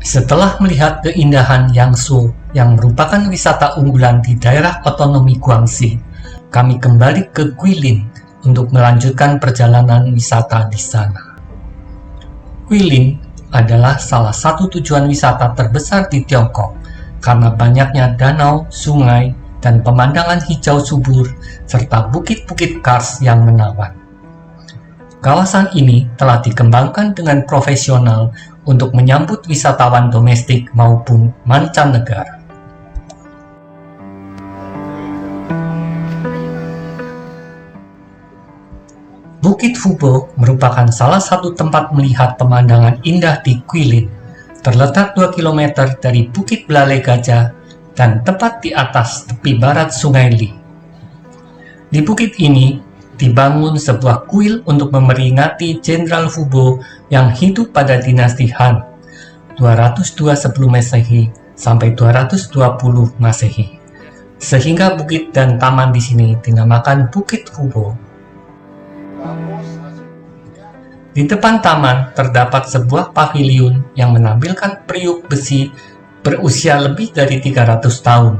Setelah melihat keindahan Yangsu yang merupakan wisata unggulan di daerah otonomi Guangxi, kami kembali ke Guilin untuk melanjutkan perjalanan wisata di sana. Guilin adalah salah satu tujuan wisata terbesar di Tiongkok karena banyaknya danau, sungai, dan pemandangan hijau subur serta bukit-bukit kars yang menawan. Kawasan ini telah dikembangkan dengan profesional untuk menyambut wisatawan domestik maupun mancanegara. Bukit Fubo merupakan salah satu tempat melihat pemandangan indah di Guilin, terletak 2 km dari Bukit Belalai Gajah dan tepat di atas tepi barat Sungai Li. Di bukit ini dibangun sebuah kuil untuk memperingati Jenderal Fubo yang hidup pada dinasti Han 202 sebelum Masehi sampai 220 Masehi. Sehingga bukit dan taman di sini dinamakan Bukit Fubo. Di depan taman terdapat sebuah paviliun yang menampilkan periuk besi berusia lebih dari 300 tahun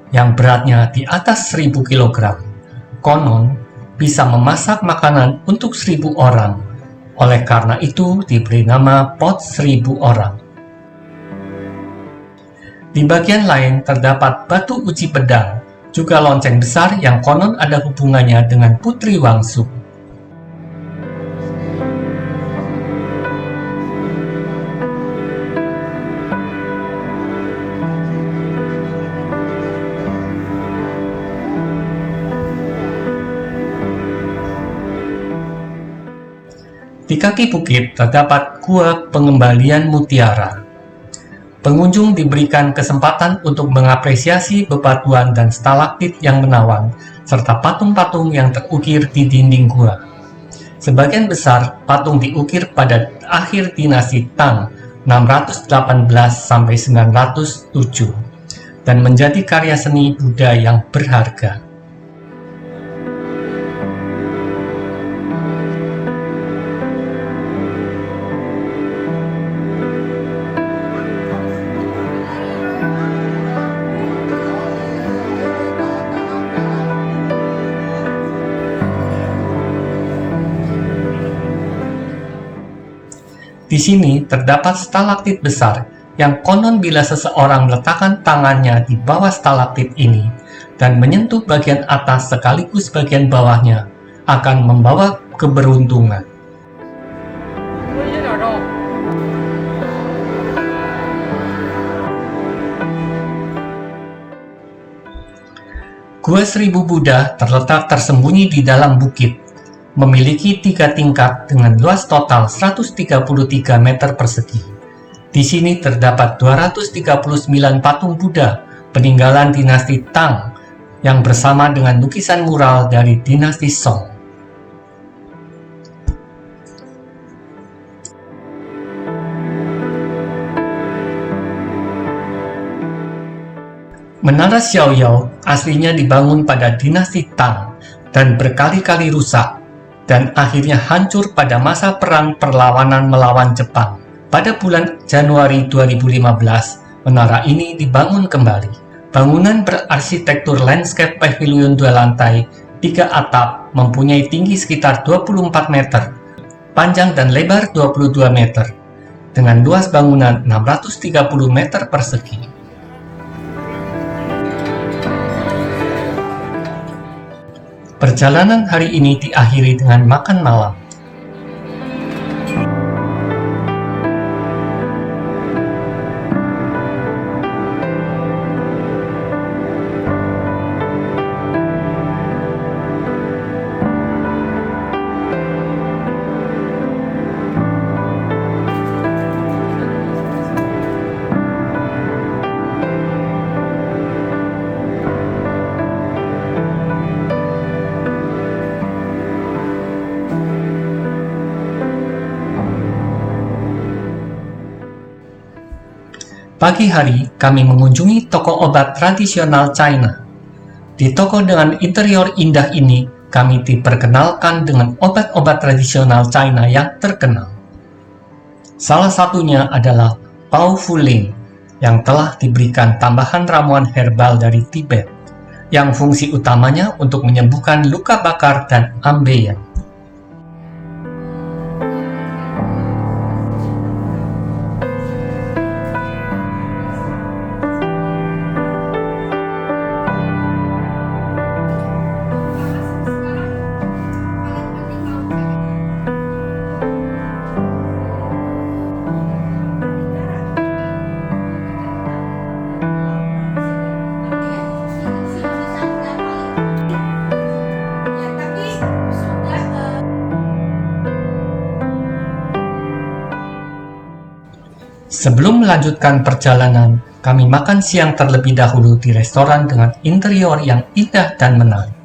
yang beratnya di atas 1000 kg. Konon bisa memasak makanan untuk 1000 orang. Oleh karena itu diberi nama pot 1000 orang. Di bagian lain terdapat batu uji pedang, juga lonceng besar yang konon ada hubungannya dengan Putri Wangsu. Di kaki bukit terdapat Gua Pengembalian Mutiara. Pengunjung diberikan kesempatan untuk mengapresiasi bebatuan dan stalaktit yang menawan, serta patung-patung yang terukir di dinding gua. Sebagian besar patung diukir pada akhir dinasti Tang 618-907 dan menjadi karya seni Buddha yang berharga. Di sini terdapat stalaktit besar yang konon bila seseorang meletakkan tangannya di bawah stalaktit ini dan menyentuh bagian atas sekaligus bagian bawahnya akan membawa keberuntungan. Gua 1000 Buddha terletak tersembunyi di dalam bukit, memiliki 3 tingkat dengan luas total 133 meter persegi. Di sini terdapat 239 patung Buddha peninggalan dinasti Tang yang bersama dengan lukisan mural dari dinasti Song. Menara Xiaoyao aslinya dibangun pada dinasti Tang dan berkali-kali rusak dan akhirnya hancur pada masa perang perlawanan melawan Jepang. Pada bulan Januari 2015, menara ini dibangun kembali. Bangunan berarsitektur landscape pavilion 2 lantai, 3 atap, mempunyai tinggi sekitar 24 meter. panjang dan lebar 22 meter, dengan luas bangunan 630 meter persegi. Perjalanan hari ini diakhiri dengan makan malam. Pagi hari, kami mengunjungi toko obat tradisional China. Di toko dengan interior indah ini, kami diperkenalkan dengan obat-obat tradisional China yang terkenal. Salah satunya adalah Pao Fuling, yang telah diberikan tambahan ramuan herbal dari Tibet, yang fungsi utamanya untuk menyembuhkan luka bakar dan ambeien. Sebelum melanjutkan perjalanan, kami makan siang terlebih dahulu di restoran dengan interior yang indah dan menarik.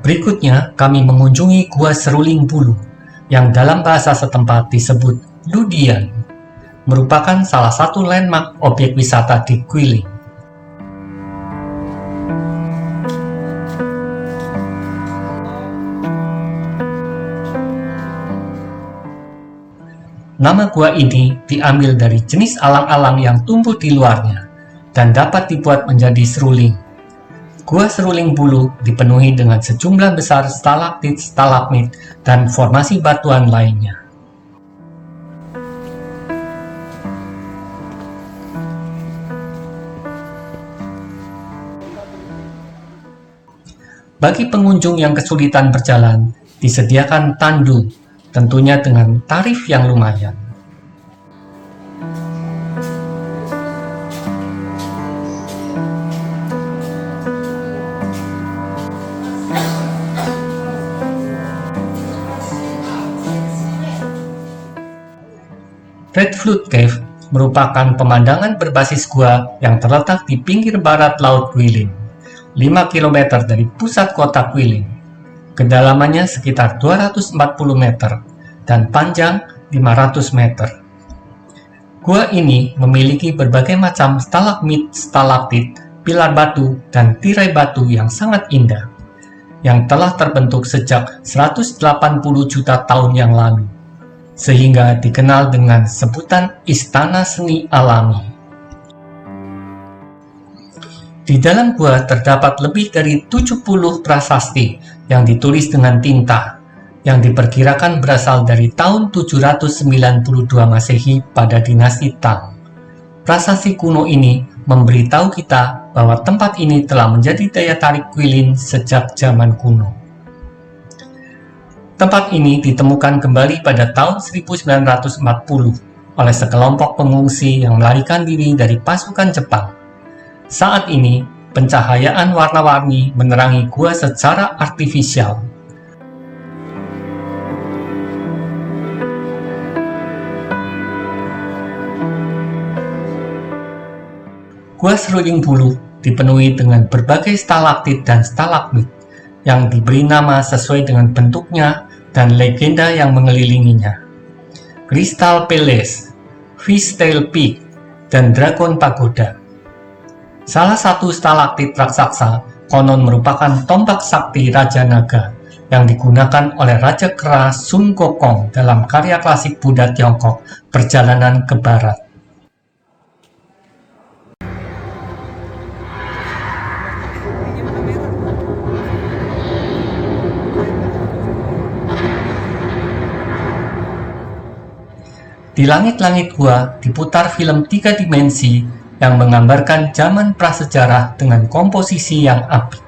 Berikutnya, kami mengunjungi Gua Seruling Bulu, yang dalam bahasa setempat disebut Ludian, merupakan salah satu landmark objek wisata di Guilin. Nama gua ini diambil dari jenis alang-alang yang tumbuh di luarnya dan dapat dibuat menjadi seruling. Gua Seruling Bulu dipenuhi dengan sejumlah besar stalaktit, stalagmit, dan formasi batuan lainnya. Bagi pengunjung yang kesulitan berjalan, disediakan tandu, tentunya dengan tarif yang lumayan. Red Flute Cave merupakan pemandangan berbasis gua yang terletak di pinggir barat Laut Guilin, 5 km dari pusat kota Guilin. Kedalamannya sekitar 240 meter dan panjang 500 meter. Gua ini memiliki berbagai macam stalagmit, stalaktit, pilar batu, dan tirai batu yang sangat indah, yang telah terbentuk sejak 180 juta tahun yang lalu, sehingga dikenal dengan sebutan Istana Seni Alami. Di dalam gua terdapat lebih dari 70 prasasti yang ditulis dengan tinta, yang diperkirakan berasal dari tahun 792 Masehi pada dinasti Tang. Prasasti kuno ini memberitahu kita bahwa tempat ini telah menjadi daya tarik Guilin sejak zaman kuno. Tempat ini ditemukan kembali pada tahun 1940 oleh sekelompok pengungsi yang melarikan diri dari pasukan Jepang. Saat ini, pencahayaan warna-warni menerangi gua secara artifisial. Gua Seruling Bulu dipenuhi dengan berbagai stalaktit dan stalagmit yang diberi nama sesuai dengan bentuknya dan legenda yang mengelilinginya. Crystal Palace, Fishtail Peak, dan Dragon Pagoda. Salah satu stalaktit raksasa konon merupakan tombak sakti Raja Naga yang digunakan oleh Raja Kera Sun Gokong dalam karya klasik Buddha Tiongkok, Perjalanan ke Barat. Di langit-langit gua diputar film 3 dimensi yang menggambarkan zaman prasejarah dengan komposisi yang apik.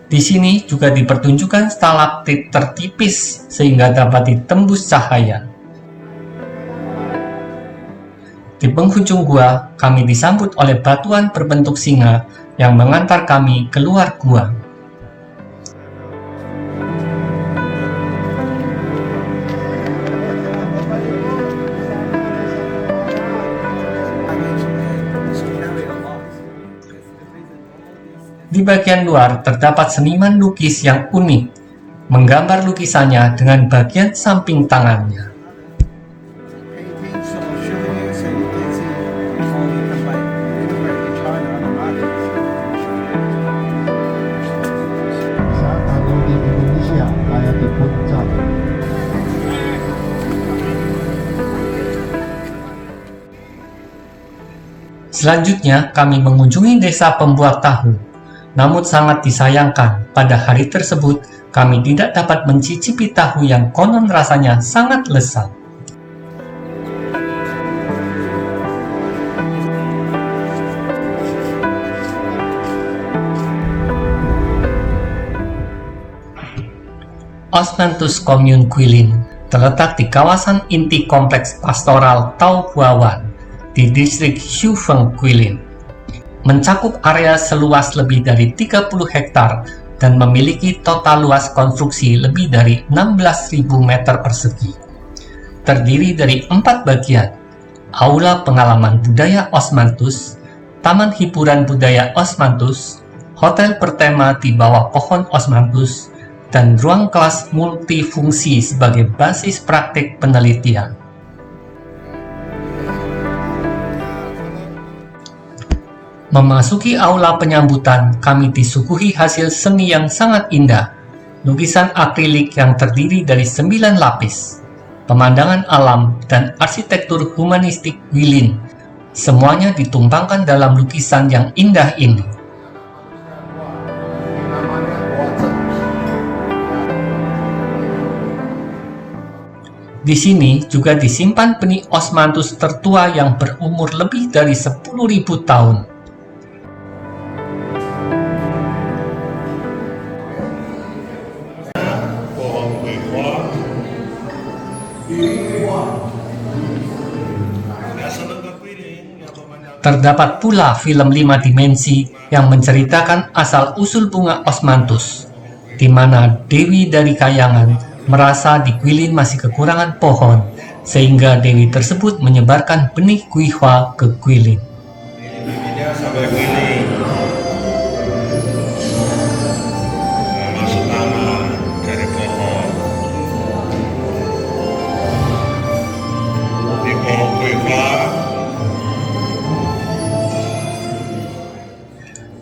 Di sini juga dipertunjukkan stalaktit tertipis sehingga dapat ditembus cahaya. Di penghujung gua, kami disambut oleh batuan berbentuk singa yang mengantar kami keluar gua. Di bagian luar terdapat seniman lukis yang unik, menggambar lukisannya dengan bagian samping tangannya. Selanjutnya, kami mengunjungi desa pembuat tahu. Namun sangat disayangkan, pada hari tersebut kami tidak dapat mencicipi tahu yang konon rasanya sangat lezat. Osmanthus Commune Guilin terletak di kawasan inti kompleks pastoral Tau Buawan di distrik Hufeng Guilin. Mencakup area seluas lebih dari 30 hektar dan memiliki total luas konstruksi lebih dari 16.000 meter persegi. Terdiri dari 4 bagian: Aula Pengalaman Budaya Osmanthus, Taman Hiburan Budaya Osmanthus, Hotel bertema di bawah pohon Osmanthus, dan ruang kelas multifungsi sebagai basis praktik penelitian. Memasuki aula penyambutan, kami disuguhi hasil seni yang sangat indah. Lukisan akrilik yang terdiri dari 9 lapis, pemandangan alam, dan arsitektur humanistik Guilin. Semuanya ditumpangkan dalam lukisan yang indah ini. Di sini juga disimpan benih Osmanthus tertua yang berumur lebih dari 10.000 tahun. Terdapat pula film 5 dimensi yang menceritakan asal-usul bunga Osmanthus, di mana Dewi dari Kayangan merasa di Guilin masih kekurangan pohon, sehingga Dewi tersebut menyebarkan benih guihwa ke Guilin.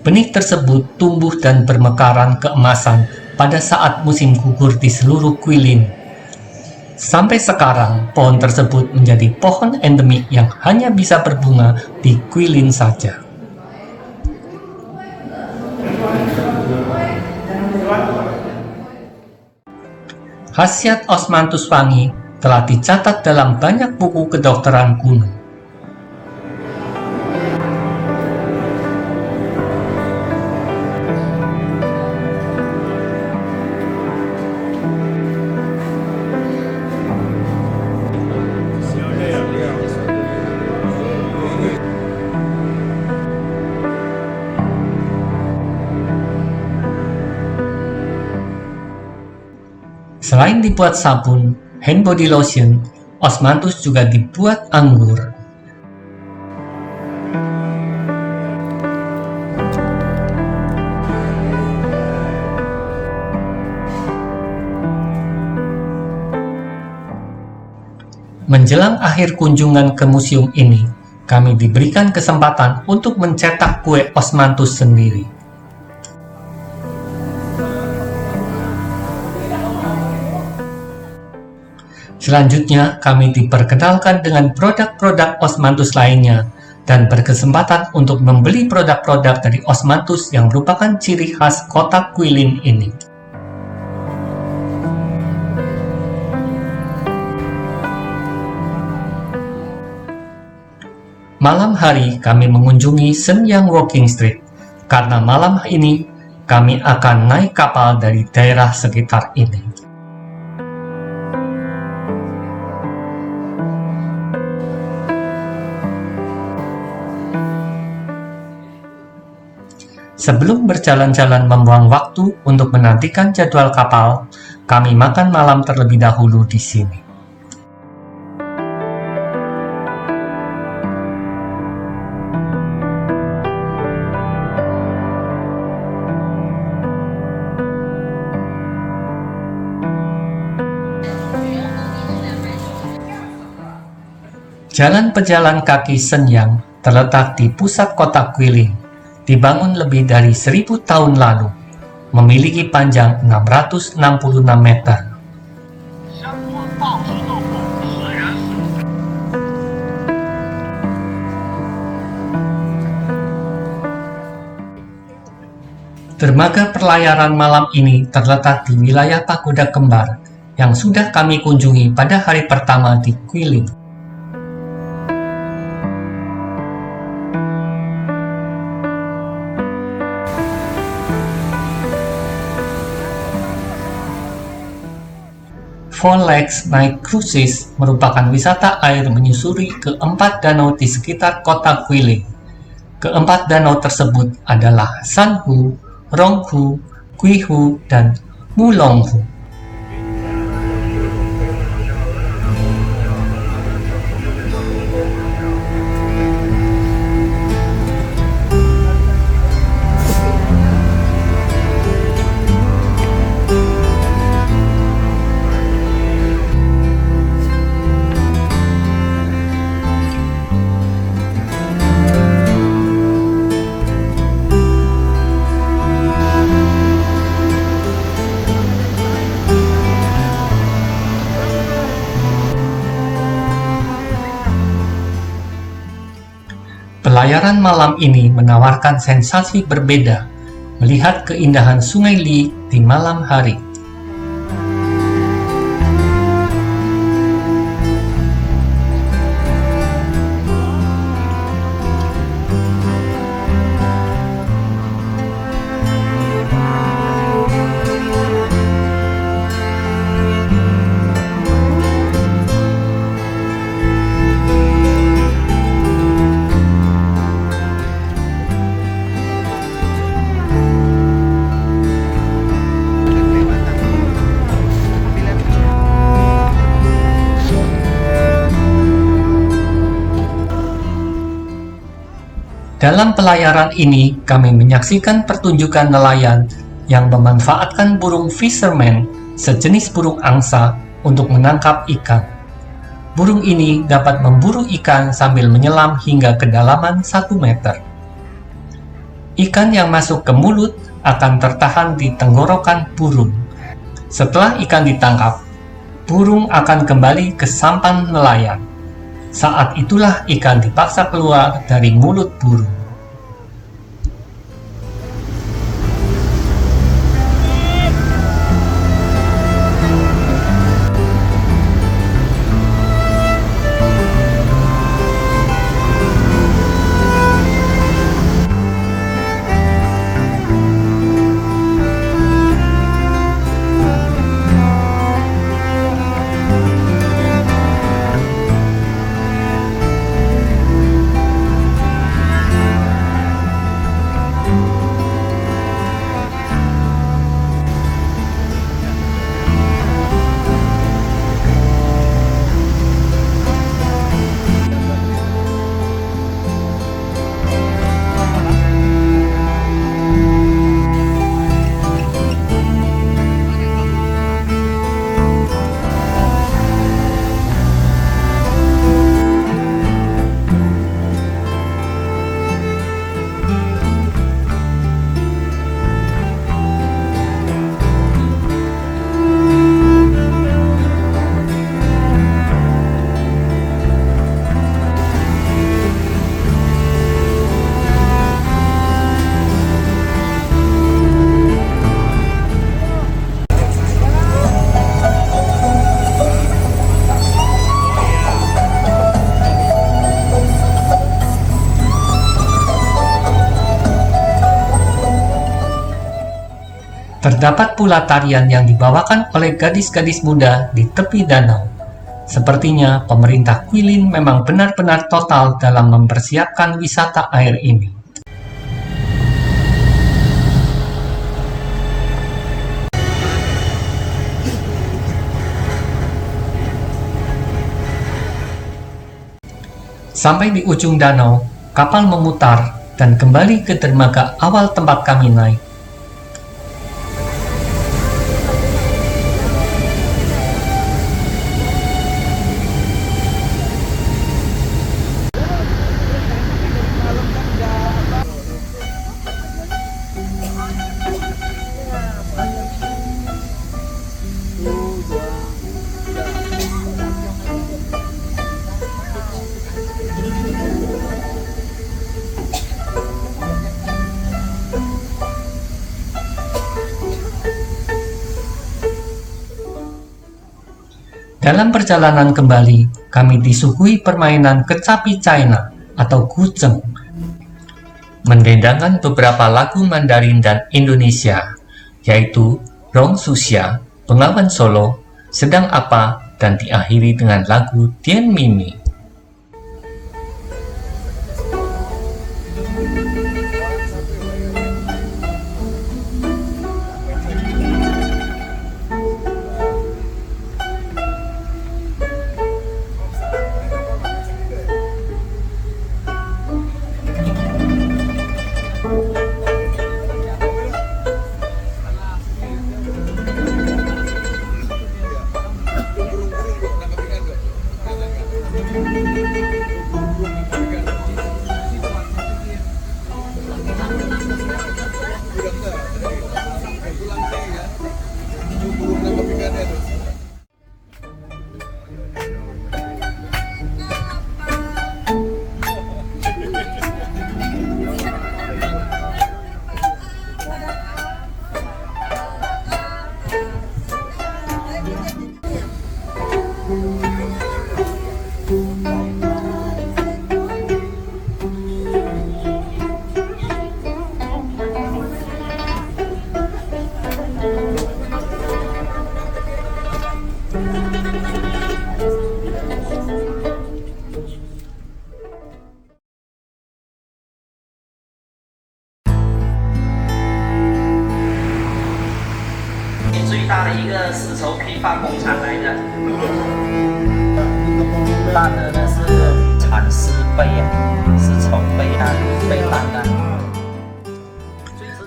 Benih tersebut tumbuh dan bermekaran keemasan pada saat musim gugur di seluruh Guilin, Sampai sekarang, pohon tersebut menjadi pohon endemik yang hanya bisa berbunga di Guilin saja. Khasiat Osmanthus wangi telah dicatat dalam banyak buku kedokteran kuno. Selain dibuat sabun, hand body lotion, Osmanthus juga dibuat anggur. Menjelang akhir kunjungan ke museum ini, kami diberikan kesempatan untuk mencetak kue Osmanthus sendiri. Selanjutnya, kami diperkenalkan dengan produk-produk Osmanthus lainnya dan berkesempatan untuk membeli produk-produk dari Osmanthus yang merupakan ciri khas kota Guilin ini. Malam hari kami mengunjungi Shenyang Walking Street, karena malam ini kami akan naik kapal dari daerah sekitar ini. Sebelum berjalan-jalan membuang waktu untuk menantikan jadwal kapal, kami makan malam terlebih dahulu di sini. Jalan pejalan kaki Shenyang terletak di pusat kota Guilin. Dibangun lebih dari 1000 tahun lalu, memiliki panjang 666 meter. Dermaga perlayaran malam ini terletak di wilayah Pagoda Kembar yang sudah kami kunjungi pada hari pertama di Guilin. Four Lakes Night Cruises merupakan wisata air menyusuri keempat danau di sekitar kota Guilin. Keempat danau tersebut adalah Sanhu, Ronghu, Guihu, dan Mulonghu. Pelayaran malam ini menawarkan sensasi berbeda, melihat keindahan Sungai Li di malam hari. Dalam pelayaran ini, kami menyaksikan pertunjukan nelayan yang memanfaatkan burung fisherman, sejenis burung angsa, untuk menangkap ikan. Burung ini dapat memburu ikan sambil menyelam hingga kedalaman 1 meter. Ikan yang masuk ke mulut akan tertahan di tenggorokan burung. Setelah ikan ditangkap, burung akan kembali ke sampan nelayan. Saat itulah ikan dipaksa keluar dari mulut burung. Terdapat pula tarian yang dibawakan oleh gadis-gadis muda di tepi danau. Sepertinya pemerintah Guilin memang benar-benar total dalam mempersiapkan wisata air ini. Sampai di ujung danau, kapal memutar dan kembali ke dermaga awal tempat kami naik. Dalam perjalanan kembali, kami disuguhi permainan kecapi China atau guceng, mendendangkan beberapa lagu Mandarin dan Indonesia, yaitu Rong Susya, Bengawan Solo, Sedang Apa, dan diakhiri dengan lagu Tien Mimi.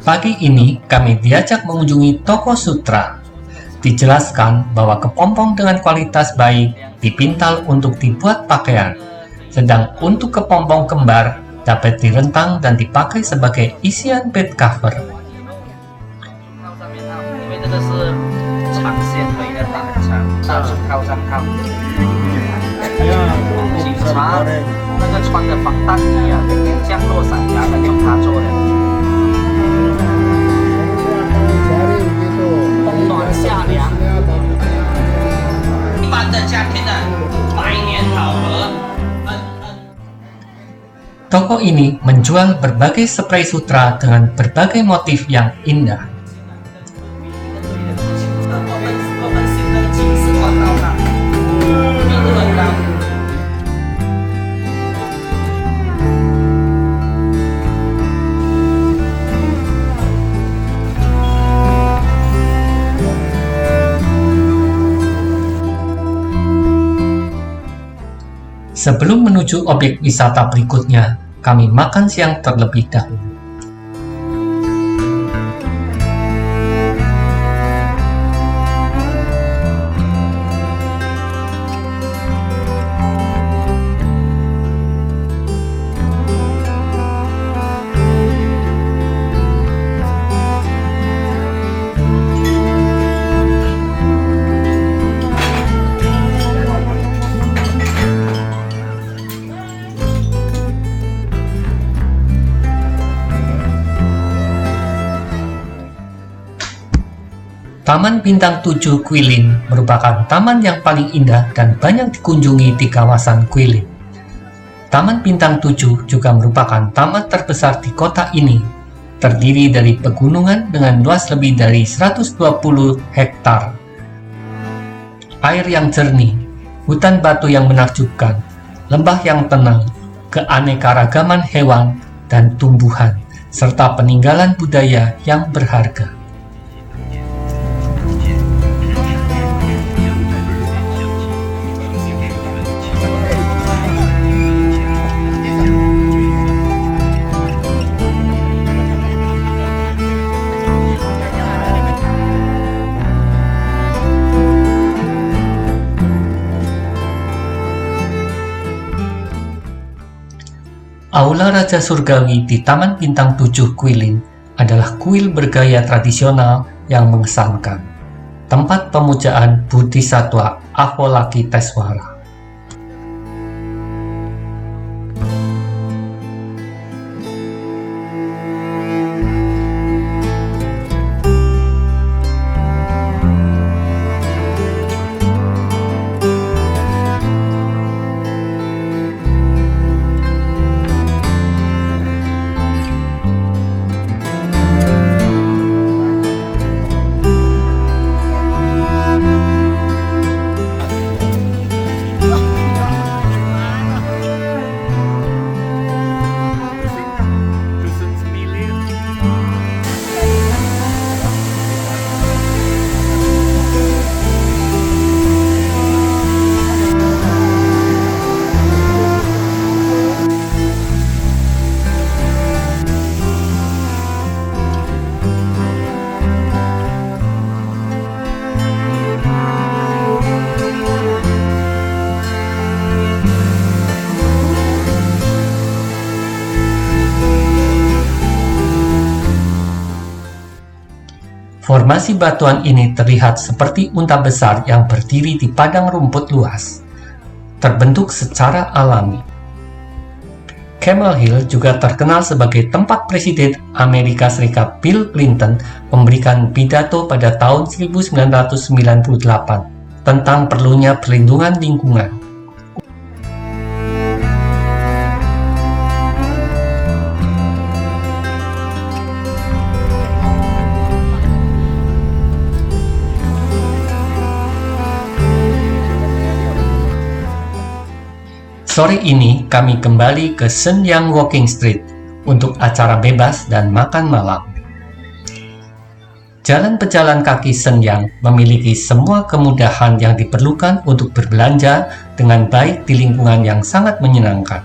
Pagi ini kami diajak mengunjungi toko sutra. Dijelaskan bahwa kepompong dengan kualitas baik dipintal untuk dibuat pakaian, sedang untuk kepompong kembar dapat direntang dan dipakai sebagai isian bed cover. 上是挑战看我。警察那个穿的防弹衣啊，天天降落伞呀，那用他做的。冬暖夏凉。一般的家庭呢，百年好合。Toko ini menjual berbagai spray sutra dengan berbagai motif yang indah. Sebelum menuju objek wisata berikutnya, kami makan siang terlebih dahulu. Taman Bintang 7 Guilin merupakan taman yang paling indah dan banyak dikunjungi di kawasan Guilin. Taman Bintang 7 juga merupakan taman terbesar di kota ini, terdiri dari pegunungan dengan luas lebih dari 120 hektar, air yang jernih, hutan batu yang menakjubkan, lembah yang tenang, keanekaragaman hewan dan tumbuhan, serta peninggalan budaya yang berharga. Aula Raja Surgawi di Taman Bintang 7 Guilin adalah kuil bergaya tradisional yang mengesankan, tempat pemujaan Bodhisattva Avalokitesvara. Formasi batuan ini terlihat seperti unta besar yang berdiri di padang rumput luas, terbentuk secara alami. Camel Hill juga terkenal sebagai tempat Presiden Amerika Serikat Bill Clinton memberikan pidato pada tahun 1998 tentang perlunya perlindungan lingkungan. Sore ini kami kembali ke Shenyang Walking Street untuk acara bebas dan makan malam. Jalan pejalan kaki Shenyang memiliki semua kemudahan yang diperlukan untuk berbelanja dengan baik di lingkungan yang sangat menyenangkan.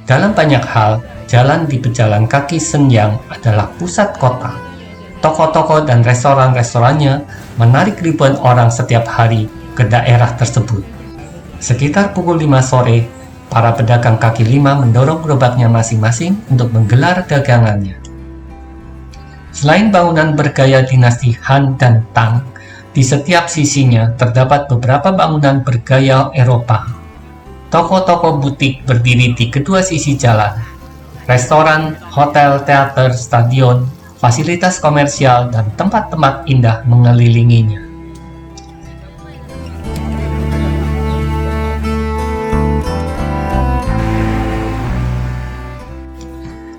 Dalam banyak hal, jalan di pejalan kaki Shenyang adalah pusat kota. Toko-toko dan restoran-restorannya menarik ribuan orang setiap hari ke daerah tersebut. Sekitar pukul 5 sore, para pedagang kaki lima mendorong gerobaknya masing-masing untuk menggelar dagangannya. Selain bangunan bergaya dinasti Han dan Tang, Di setiap sisinya terdapat beberapa bangunan bergaya Eropa. Toko-toko butik berdiri di kedua sisi jalan. Restoran, hotel, teater, stadion, fasilitas komersial, dan tempat-tempat indah mengelilinginya.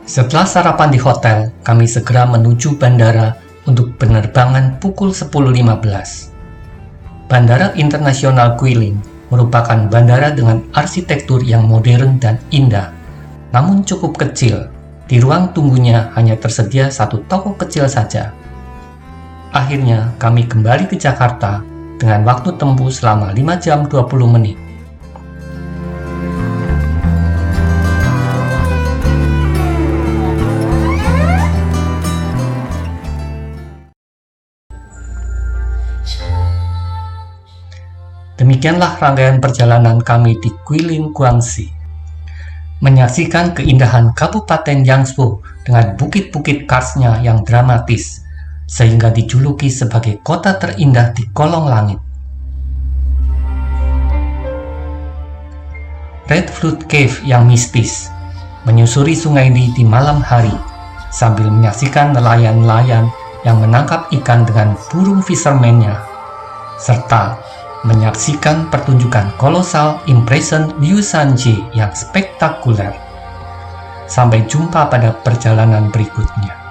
Setelah sarapan di hotel, kami segera menuju bandara untuk penerbangan pukul 10.15. Bandara Internasional Guilin merupakan bandara dengan arsitektur yang modern dan indah, namun cukup kecil. Di ruang tunggunya hanya tersedia satu toko kecil saja. Akhirnya kami kembali ke Jakarta dengan waktu tempuh selama 5 jam 20 menit. Demikianlah rangkaian perjalanan kami di Guilin, Guangxi. Menyaksikan keindahan Kabupaten Jiangsu dengan bukit-bukit karsnya yang dramatis, sehingga dijuluki sebagai kota terindah di kolong langit. Red Fruit Cave yang mistis, menyusuri sungai Li di malam hari, sambil menyaksikan nelayan-nelayan yang menangkap ikan dengan burung fisherman-nya, serta menyaksikan pertunjukan kolosal Impression Liu Sanji yang spektakuler. Sampai jumpa pada perjalanan berikutnya.